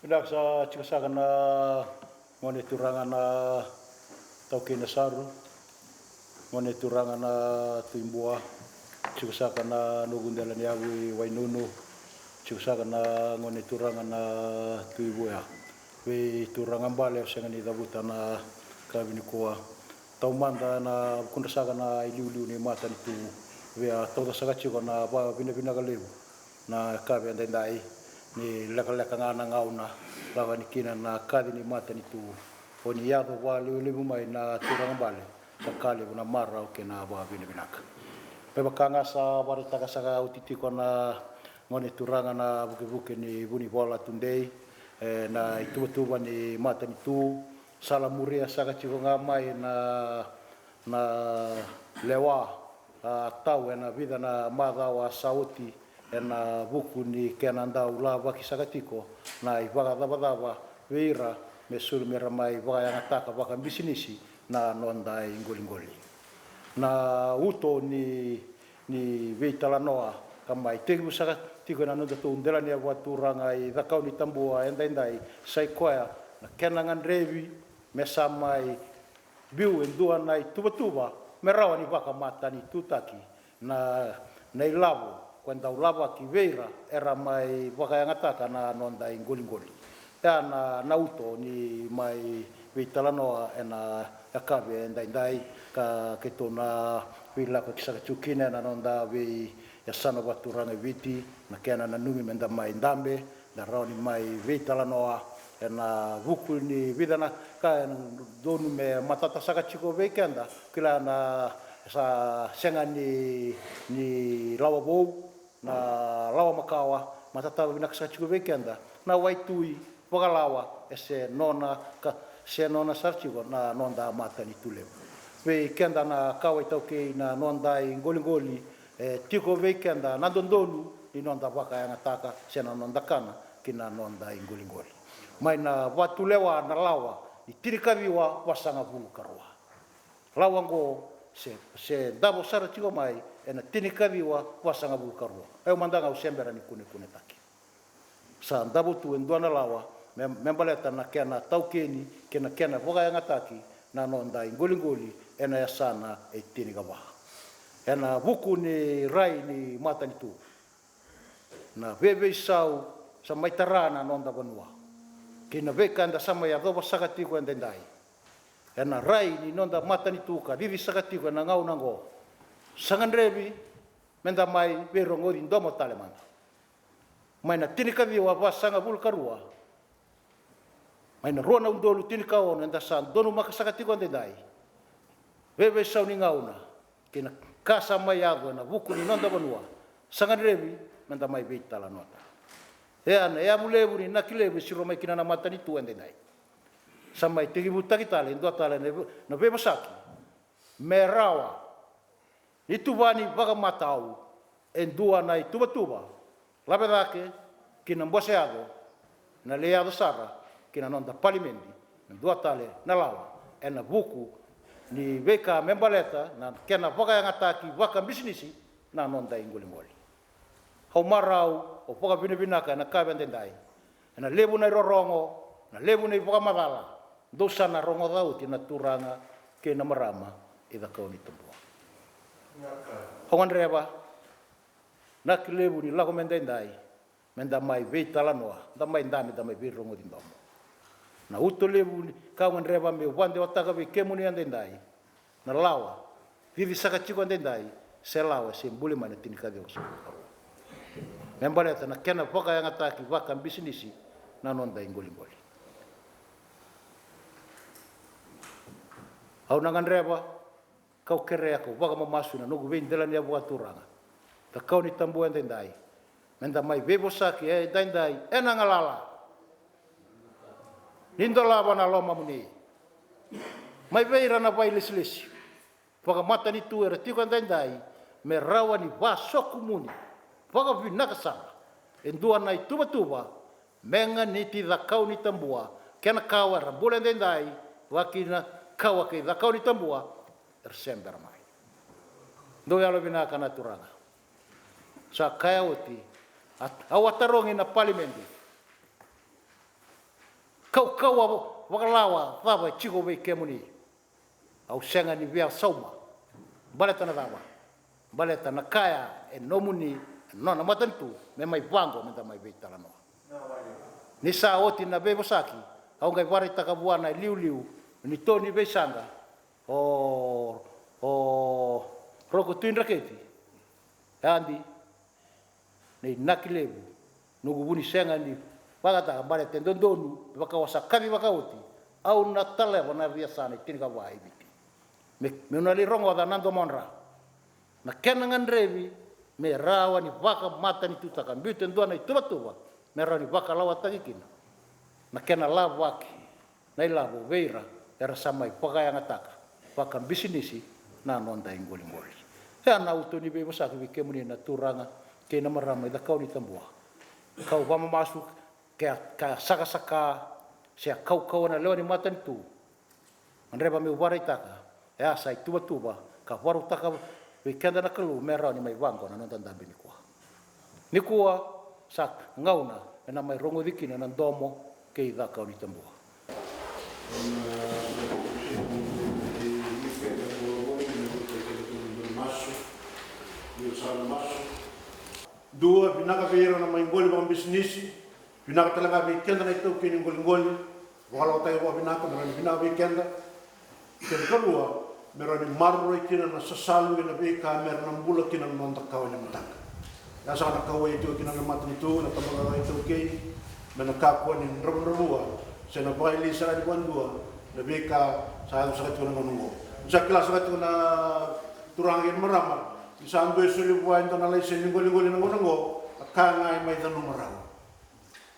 Pinak sa chikasakan na ngone turangan na tauke na saru, ngone turangan na tuimbua, chikasakan na nugundela ni awi wainunu, chikasakan na ngone turangan na tuibuya. We turangan bale sengan ni dabuta na kabini kuwa. Taumanda na kundasakan na iliu ni mata ni tu. We tau sagachi ko na ba bina kaleu na kabe andai ni leka-leka ngana ngauna lawa ni kina na kadi ni mata ni tu o ni yado wa liu mai na turang bale sakali na mara o kena ba binaka pe bakanga sa warita ka utiti ko na ngone turanga na buke-buke ni buni bola tundei na itu ni mata ni tu sala muria saka chiko ngamai na lewa tau na vida na madawa sauti ena buku ni kena ndau lava ki sakatiko na iwaga dava veira me suru mera mai waga yang ataka waka bisinisi na nondai ngoli na uto ni veitala noa kamai tegu sakatiko na nonda tu ndela ni awaturanga i dakau ni tambua endai sai koya na kena ngan revi me samai biu endua nai tuba me rawa ni waka mata ni tutaki na nei lavo kwenda ulava ki veira era mai wakayangata na nonda ingoli ya na uto ni mai vitalanoa ena yakabe ndai ka ketona vila ko kisaka chukine na nonda vi ya sana waturanga viti na kena na numi menda mai ndambe na rauni mai vitalanoa ena vuku ni vidana ka donu me matata saka chiko vekenda kila na sa senga ni lawa bou na lawa makawa matata bina kasa chuko vekenda na waitui pagalawa ese nona ka se nona sarchigo na nonda mata ni tule ve kenda na kawa tauke na nonda ngoli tiko vekenda na dondolu ni nonda waka yang ataka se na nonda kana kina nonda ngoli mai na watulewa na lawa itirikaviwa wasanga bulukarwa lawa ngo se dabo sarchigo mai ena tinikaviwa wasanga bulukarwa eu mandanga usembera ni kune taki sa dabo tu endona lawa membaleta na kena taukeni kena voga yang ataki na nonda ngoli ena yasana e tinikawa ena buku ni rai ni mata ni tu na veve sau sa maitarana nonda banua kina vekanda sama ya doba sakati ko endai ena rai ni nonda mata ni tu ka vivi sakati ko na ngau nango sangan revi menda mai vero ngori ndomo talemana mai na tinika viwa wasanga bulkarua mai na rona undolu tinika on enda san donu makasakati ko endai veve sau ni ngauna kina kasa mai ago na buku ni nonda banua sangan revi menda mai veitala nota ya mulevu ni nakilevu siro mai kina na mata ni tu endai samai tegi buta kitale ndo tale na veva saki merawa itu bani baga matau endua nai tuba labedake kina mboseado na leado sara kina nonda palimendi ndua tale na lawa ena buku ni veka membaleta na kena baga yang ataki waka bisnisi na nonda ngoli hau marau o poka binaka na kabe ndai na lebu na rorongo na lebu na poka madala dosa na rongo dau tina turanga ke na marama ida kau ni tambua hongan reba na lebu ni lago mendai menda mai veitala noa da mai ndame da mai virongo di ndomo na uto lebu ni kawan reba me wande otaka ve kemuni andai na lawa vivi saka chiko andai se lawa se mbule mana tinika de oso membaleta na kena poka yang ataki waka bisnisi na nonda ngoli au nangan reba kau kere aku waka mamasu na nugu vein delani abu aturanga ta kau ni tambu endai menda mai bebo saki dai enangalala nindola wana loma muni mai veira na vai leslesi waka mata ni tu era tiko dai me rawa ni vasoku muni waka vinaka sama endua nai tuba menga niti da kau ni tambua kena kawara bulan dai wakina kawa ke da kau ni tambua tersember mai do yalo binaka na turanga sa kaya oti awatarongi na palimendi kau wakalawa tava chico ve kemuni au senga ni via sauma baleta na tava baleta na kaya e nomuni nona matantu me mai vango me mai veitala no ni sa oti na bebo saki au ngai wari takabuana liu ni toni ve sanga o roko tuin raketi andi nei nakilevu nugu buni senga ni pagata bare tendondonu wakawasa kavi wakauti au na tale wana via sana tini ka wai biti me unali rongo da nando monra na kenangan revi me rawa ni waka mata ni tutaka mbiten dua na tuba me rawa ni waka lawa tagikina na kena lawaki na ilabu veira era samai pakaya ngataka waka bisinisi na nonda ingoli ya na utoni be masa ki kemuni na turanga ke na marama da kau ni tambua kau vama masuk ka saka se kau na leoni matan tu andreba me ubara itaka ya sai tuba ka waru taka weekend na kalu mera ni mai wango na nonda ndambi ni kuwa sak ngauna na mai rongo dikina na domo ke da kau ni tambua dua binaka veira na maingoli ba bisnis binaka talaga weekend na ito kini ngoli wala tayo ba binaka na binaka weekend ken kedua merani marro kina na sasalu na be kamera na bula kina na takaw ni mataka ya sa na kawai ito kina na matan ito na tabaga ito kay na nakapwa ni ramramua sa na baili sa di dua na be ka sa sakit ko na ngungo sa kelas sakit ko na turangin marama isang beso libuan to na lesen ngoli na ngungo akanga may tanong marao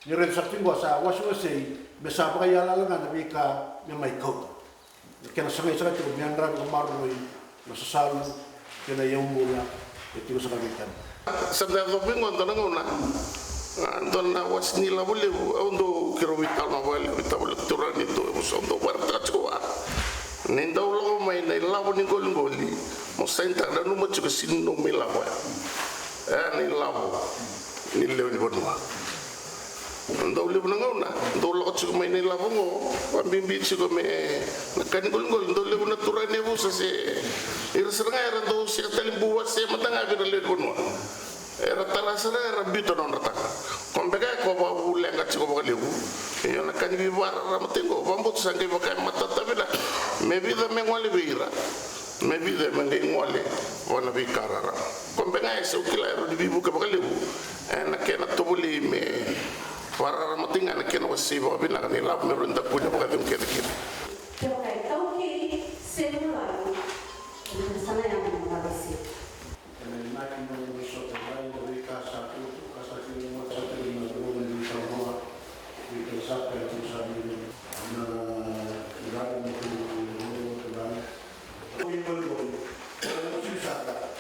ni red sakting ko sa waswasay besa pa kaya lalangan na be ka may kaut kena sangai-sangai tu meandra ko maroi masasalo kena yung mula ito sa kabitan sabda do bingon to ngona don na was nila bole ondo kirovita ma bole vitabul turani to ondo warta chua ninda ulo mai nei lavo ni goli mo senta da no mo chuka sinno mila wa ni lavo ni lew ni bonwa ndo le buna ngona ndo lo chuka mai nei lavo ngo pambimbi chuka me nakani gol ndo le buna turani bu se irsenga era ndo se talimbu se matanga bi le bonwa era talasera era bito non rata kombega ko ba ulenga chiko ba lebu yo na kan bi war ramatengo bambo sange ba kai matata bila me vida me ngwale bira me vida me ngwale wana bi karara kombega eso kila ero di bibu ka ba lebu na kena tobuli me war ramatenga na kena wasi ba bina kan la me runda punya ba tem kene kene okay tauki selular sana yang mengawasi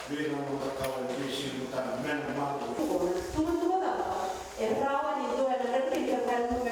Dia nak kawan dia sih